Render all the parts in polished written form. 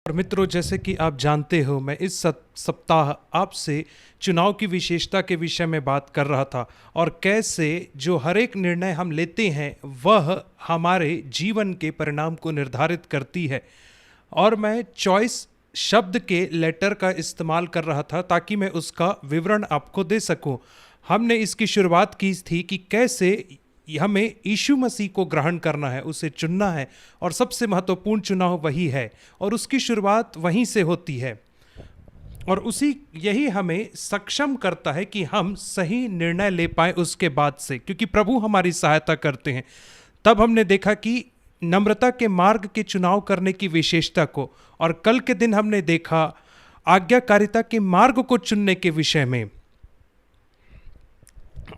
और मित्रों, जैसे कि आप जानते हो, मैं इस सप्ताह आपसे चुनाव की विशेषता के विषय में बात कर रहा था और कैसे जो हर एक निर्णय हम लेते हैं वह हमारे जीवन के परिणाम को निर्धारित करती है। और मैं चॉइस शब्द के लेटर का इस्तेमाल कर रहा था ताकि मैं उसका विवरण आपको दे सकूं। हमने इसकी शुरुआत की थी कि कैसे हमें यीशु मसीह को ग्रहण करना है, उसे चुनना है, और सबसे महत्वपूर्ण चुनाव वही है और उसकी शुरुआत वहीं से होती है। और उसी यही हमें सक्षम करता है कि हम सही निर्णय ले पाए उसके बाद से, क्योंकि प्रभु हमारी सहायता करते हैं। तब हमने देखा कि नम्रता के मार्ग के चुनाव करने की विशेषता को, और कल के दिन हमने देखा आज्ञाकारिता के मार्ग को चुनने के विषय में।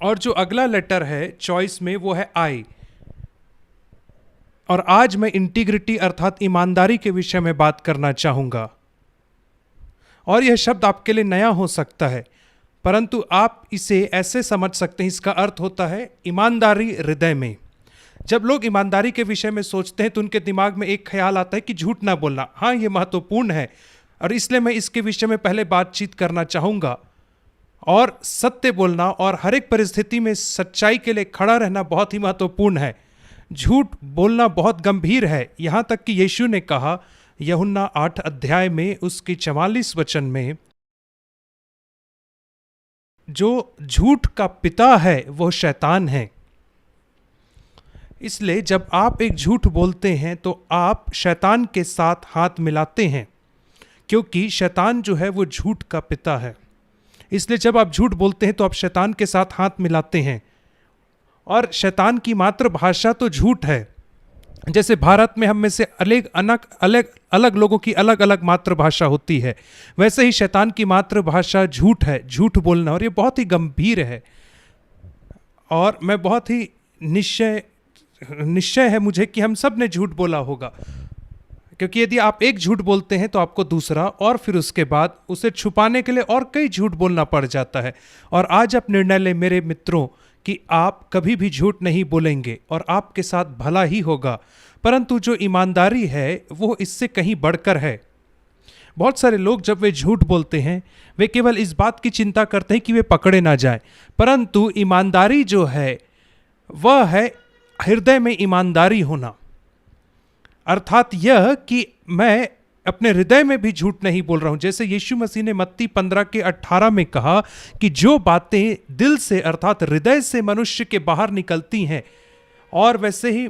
और जो अगला लेटर है चॉइस में वो है आई। और आज मैं इंटीग्रिटी अर्थात ईमानदारी के विषय में बात करना चाहूंगा। और यह शब्द आपके लिए नया हो सकता है, परंतु आप इसे ऐसे समझ सकते हैं, इसका अर्थ होता है ईमानदारी हृदय में। जब लोग ईमानदारी के विषय में सोचते हैं तो उनके दिमाग में एक ख्याल आता है कि झूठ ना बोलना। हाँ, यह महत्वपूर्ण है और इसलिए मैं इसके विषय में पहले बातचीत करना चाहूंगा। और सत्य बोलना और हर एक परिस्थिति में सच्चाई के लिए खड़ा रहना बहुत ही महत्वपूर्ण है। झूठ बोलना बहुत गंभीर है, यहां तक कि यीशु ने कहा यूहन्ना 8 अध्याय में उसके 44 वचन में, जो झूठ का पिता है वो शैतान है। इसलिए जब आप एक झूठ बोलते हैं तो आप शैतान के साथ हाथ मिलाते हैं, क्योंकि शैतान जो है वो झूठ का पिता है। इसलिए जब आप झूठ बोलते हैं तो आप शैतान के साथ हाथ मिलाते हैं। और शैतान की मातृभाषा तो झूठ है। जैसे भारत में हम में से अलग लोगों की अलग अलग मातृभाषा होती है, वैसे ही शैतान की मातृभाषा झूठ है, झूठ बोलना। और ये बहुत ही गंभीर है। और मैं बहुत ही निश्चय है मुझे कि हम सब ने झूठ बोला होगा, क्योंकि यदि आप एक झूठ बोलते हैं तो आपको दूसरा और फिर उसके बाद उसे छुपाने के लिए और कई झूठ बोलना पड़ जाता है। और आज आप निर्णय लें मेरे मित्रों कि आप कभी भी झूठ नहीं बोलेंगे और आपके साथ भला ही होगा। परंतु जो ईमानदारी है वो इससे कहीं बढ़कर है। बहुत सारे लोग जब वे झूठ बोलते हैं वे केवल इस बात की चिंता करते हैं कि वे पकड़े ना जाएं, परंतु ईमानदारी जो है वह है हृदय में ईमानदारी होना। अर्थात यह कि मैं अपने हृदय में भी झूठ नहीं बोल रहा हूं। जैसे यीशु मसीह ने मत्ती 15 के 18 में कहा कि जो बातें दिल से अर्थात हृदय से मनुष्य के बाहर निकलती हैं, और वैसे ही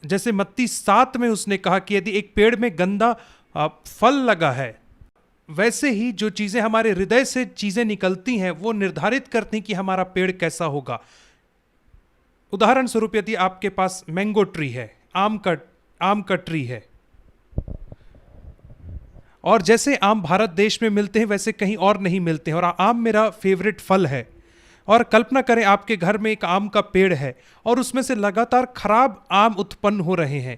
जैसे मत्ती 7 में उसने कहा कि यदि एक पेड़ में गंदा फल लगा है, वैसे ही जो चीजें हमारे हृदय से चीजें निकलती हैं वो निर्धारित करती हैं कि हमारा पेड़ कैसा होगा। उदाहरण स्वरूप यदि आपके पास मैंगो ट्री है, आम का ट्री है, और जैसे आम भारत देश में मिलते हैं वैसे कहीं और नहीं मिलते हैं, और आम मेरा फेवरेट फल है। और कल्पना करें आपके घर में एक आम का पेड़ है और उसमें से लगातार खराब आम उत्पन्न हो रहे हैं।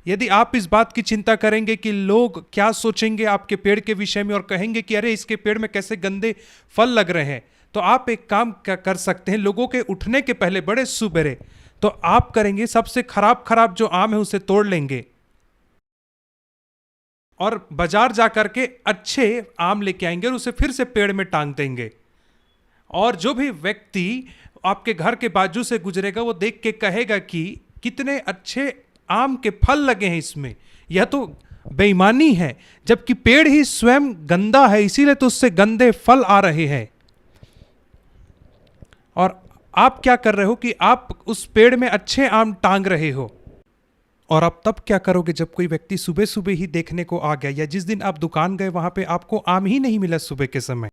यदि आप इस बात की चिंता करेंगे कि लोग क्या सोचेंगे आपके पेड़ के विषय में और कहेंगे कि अरे इसके पेड़ में कैसे गंदे फल लग रहे हैं, तो आप एक काम कर सकते हैं। लोगों के उठने के पहले बड़े सुबेरे तो आप करेंगे सबसे खराब जो आम है उसे तोड़ लेंगे और बाजार जाकर के अच्छे आम लेके आएंगे और उसे फिर से पेड़ में टांग देंगे। और जो भी व्यक्ति आपके घर के बाजू से गुजरेगा वो देख के कहेगा कि कितने अच्छे आम के फल लगे हैं इसमें। यह तो बेईमानी है, जबकि पेड़ ही स्वयं गंदा है, इसीलिए तो उससे गंदे फल आ रहे हैं। और आप क्या कर रहे हो कि आप उस पेड़ में अच्छे आम टांग रहे हो। और आप तब क्या करोगे जब कोई व्यक्ति सुबह सुबह ही देखने को आ गया, या जिस दिन आप दुकान गए वहां पे आपको आम ही नहीं मिला सुबह के समय,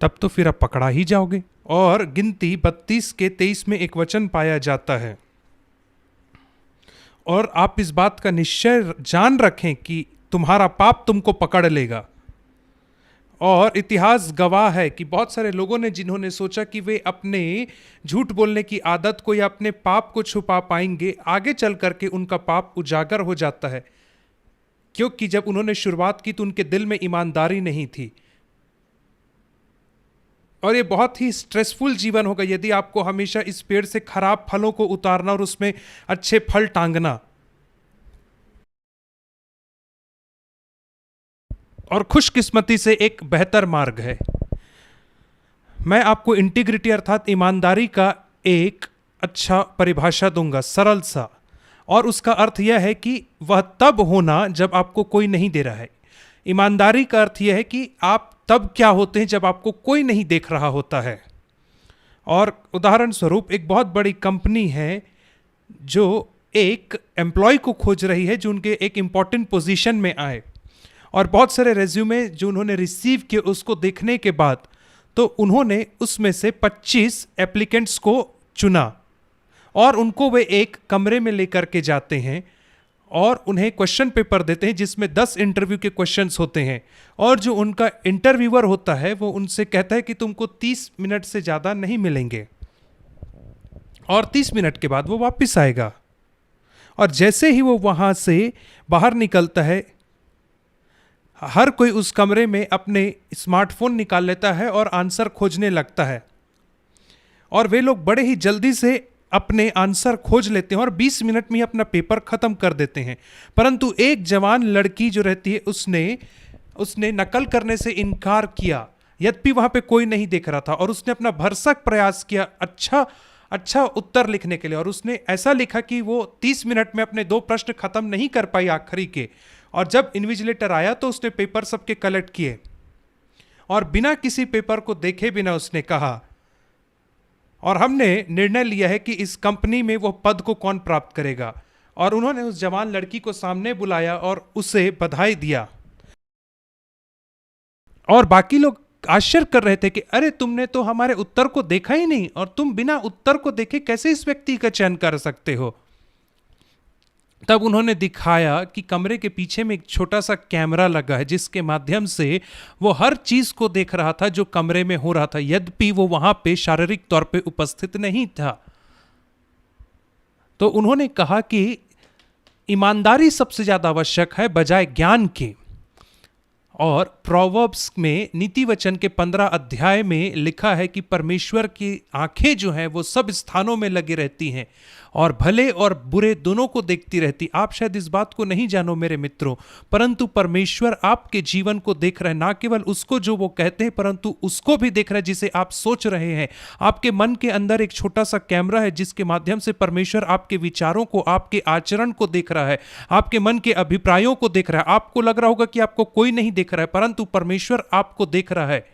तब तो फिर आप पकड़ा ही जाओगे। और गिनती 32 के 23 में एक वचन पाया जाता है, और आप इस बात का निश्चय जान रखें कि तुम्हारा पाप तुमको पकड़ लेगा। और इतिहास गवाह है कि बहुत सारे लोगों ने जिन्होंने सोचा कि वे अपने झूठ बोलने की आदत को या अपने पाप को छुपा पाएंगे, आगे चल करके उनका पाप उजागर हो जाता है, क्योंकि जब उन्होंने शुरुआत की तो उनके दिल में ईमानदारी नहीं थी। और ये बहुत ही स्ट्रेसफुल जीवन होगा यदि आपको हमेशा इस पेड़ से खराब फलों को उतारना और उसमें अच्छे फल टांगना। और खुशकिस्मती से एक बेहतर मार्ग है। मैं आपको इंटीग्रिटी अर्थात ईमानदारी का एक अच्छा परिभाषा दूंगा, सरल सा, और उसका अर्थ यह है कि वह तब होना जब आपको कोई नहीं दे रहा है। ईमानदारी का अर्थ यह है कि आप तब क्या होते हैं जब आपको कोई नहीं देख रहा होता है। और उदाहरण स्वरूप एक बहुत बड़ी कंपनी है जो एक एम्प्लॉय को खोज रही है जो उनके एक इम्पॉर्टेंट पोजीशन में आए, और बहुत सारे रेज्यूमे जो उन्होंने रिसीव किए उसको देखने के बाद तो उन्होंने उसमें से 25 एप्लीकेंट्स को चुना और उनको वे एक कमरे में लेकर के जाते हैं और उन्हें क्वेश्चन पेपर देते हैं जिसमें 10 इंटरव्यू के क्वेश्चंस होते हैं, और जो उनका इंटरव्यूअर होता है वो उनसे कहता है कि तुमको 30 मिनट से ज़्यादा नहीं मिलेंगे, और 30 मिनट के बाद वो वापस आएगा। और जैसे ही वो वहाँ से बाहर निकलता है, हर कोई उस कमरे में अपने स्मार्टफोन निकाल लेता है और आंसर खोजने लगता है, और वे लोग बड़े ही जल्दी से अपने आंसर खोज लेते हैं और 20 मिनट में ही अपना पेपर खत्म कर देते हैं। परंतु एक जवान लड़की जो रहती है उसने नकल करने से इनकार किया, यद्यपि वहां पे कोई नहीं देख रहा था, और उसने अपना भरसक प्रयास किया अच्छा उत्तर लिखने के लिए, और उसने ऐसा लिखा कि वो 30 मिनट में अपने 2 प्रश्न खत्म नहीं कर पाई आखिरी के। और जब इन्विजिलेटर आया तो उसने पेपर सबके कलेक्ट किए और बिना किसी पेपर को देखे बिना उसने कहा, और हमने निर्णय लिया है कि इस कंपनी में वो पद को कौन प्राप्त करेगा। और उन्होंने उस जवान लड़की को सामने बुलाया और उसे बधाई दिया, और बाकी लोग आश्चर्य कर रहे थे कि अरे तुमने तो हमारे उत्तर को देखा ही नहीं, और तुम बिना उत्तर को देखे कैसे इस व्यक्ति का चयन कर सकते हो। तब उन्होंने दिखाया कि कमरे के पीछे में एक छोटा सा कैमरा लगा है जिसके माध्यम से वो हर चीज को देख रहा था जो कमरे में हो रहा था, यद्यपि वो वहां पे शारीरिक तौर पे उपस्थित नहीं था। तो उन्होंने कहा कि ईमानदारी सबसे ज्यादा आवश्यक है बजाय ज्ञान के। और प्रोवर्ब्स में नीति वचन के 15 अध्याय में लिखा है कि परमेश्वर की आंखें जो हैं वो सब स्थानों में लगी रहती हैं और भले और बुरे दोनों को देखती रहती। आप शायद इस बात को नहीं जानो मेरे मित्रों, परंतु परमेश्वर आपके जीवन को देख रहे हैं, ना केवल उसको जो वो कहते हैं परंतु उसको भी देख रहे हैं जिसे आप सोच रहे हैं। आपके मन के अंदर एक छोटा सा कैमरा है जिसके माध्यम से परमेश्वर आपके विचारों को, आपके आचरण को देख रहा है, आपके मन के अभिप्रायों को देख रहा है। आपको लग रहा होगा कि आपको कोई नहीं देख रहा है, परंतु परमेश्वर आपको देख रहा है।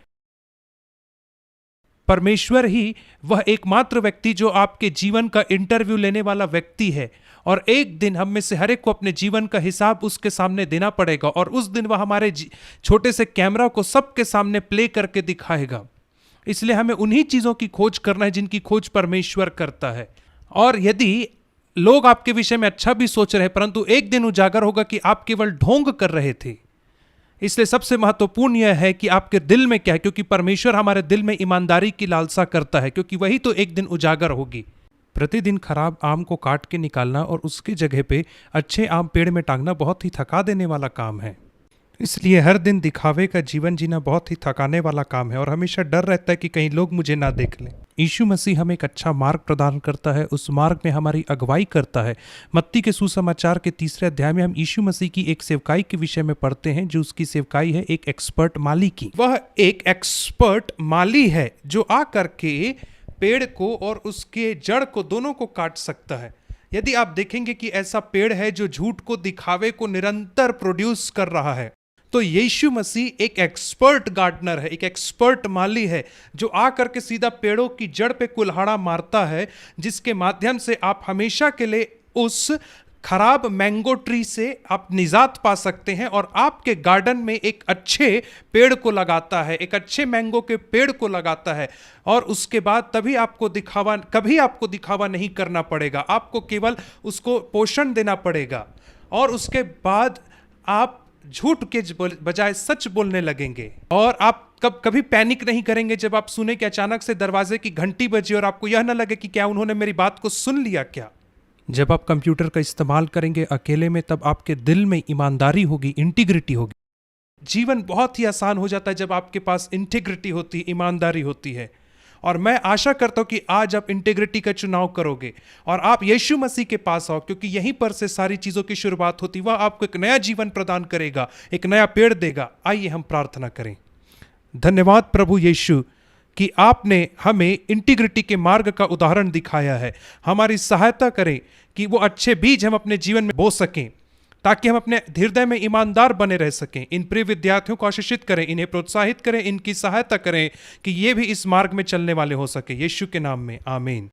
परमेश्वर ही वह एकमात्र व्यक्ति जो आपके जीवन का इंटरव्यू लेने वाला व्यक्ति है, और एक दिन हम में से हर एक को अपने जीवन का हिसाब उसके सामने देना पड़ेगा, और उस दिन वह हमारे छोटे से कैमरा को सबके सामने प्ले करके दिखाएगा। इसलिए हमें उन्हीं चीजों की खोज करना है जिनकी खोज परमेश्वर करता है। और यदि लोग आपके विषय में अच्छा भी सोच रहे हैं, परंतु एक दिन उजागर होगा कि आप केवल ढोंग कर रहे थे। इसलिए सबसे महत्वपूर्ण यह है कि आपके दिल में क्या है, क्योंकि परमेश्वर हमारे दिल में ईमानदारी की लालसा करता है, क्योंकि वही तो एक दिन उजागर होगी। प्रतिदिन खराब आम को काट के निकालना और उसकी जगह पे अच्छे आम पेड़ में टांगना बहुत ही थका देने वाला काम है। इसलिए हर दिन दिखावे का जीवन जीना बहुत ही थकाने वाला काम है, और हमेशा डर रहता है कि कहीं लोग मुझे ना देख लें। यीशु मसीह हमें एक अच्छा मार्ग प्रदान करता है, उस मार्ग में हमारी अगुवाई करता है। मत्ती के सुसमाचार के 3 अध्याय में हम यीशु मसीह की एक सेवकाई के विषय में पढ़ते हैं, जो उसकी सेवकाई है एक एक्सपर्ट माली की। वह एक एक्सपर्ट माली है जो आ करके पेड़ को और उसके जड़ को दोनों को काट सकता है। यदि आप देखेंगे कि ऐसा पेड़ है जो झूठ को, दिखावे को निरंतर प्रोड्यूस कर रहा है, तो यीशु मसीह एक एक्सपर्ट गार्डनर है, एक एक्सपर्ट माली है जो आकर के सीधा पेड़ों की जड़ पे कुल्हाड़ा मारता है, जिसके माध्यम से आप हमेशा के लिए उस खराब मैंगो ट्री से आप निजात पा सकते हैं, और आपके गार्डन में एक अच्छे पेड़ को लगाता है, एक अच्छे मैंगो के पेड़ को लगाता है। और उसके बाद कभी आपको दिखावा नहीं करना पड़ेगा, आपको केवल उसको पोषण देना पड़ेगा, और उसके बाद आप झूठ के बजाय सच बोलने लगेंगे। और आप कभी पैनिक नहीं करेंगे जब आप सुने कि अचानक से दरवाजे की घंटी बजी और आपको यह ना लगे कि क्या उन्होंने मेरी बात को सुन लिया क्या। जब आप कंप्यूटर का इस्तेमाल करेंगे अकेले में, तब आपके दिल में ईमानदारी होगी, इंटीग्रिटी होगी। जीवन बहुत ही आसान हो जाता है जब आपके पास इंटीग्रिटी होती है, ईमानदारी होती है। और मैं आशा करता हूं कि आज आप इंटीग्रिटी का चुनाव करोगे और आप यीशु मसीह के पास आओ, क्योंकि यहीं पर से सारी चीजों की शुरुआत होती। वह आपको एक नया जीवन प्रदान करेगा, एक नया पेड़ देगा। आइए हम प्रार्थना करें। धन्यवाद प्रभु यीशु कि आपने हमें इंटीग्रिटी के मार्ग का उदाहरण दिखाया है। हमारी सहायता करें कि वो अच्छे बीज हम अपने जीवन में बो सकें, ताकि हम अपने हृदय में ईमानदार बने रह सकें। इन प्रिय विद्यार्थियों को आशीषित करें, इन्हें प्रोत्साहित करें, इनकी सहायता करें कि ये भी इस मार्ग में चलने वाले हो सके। यीशु के नाम में आमीन।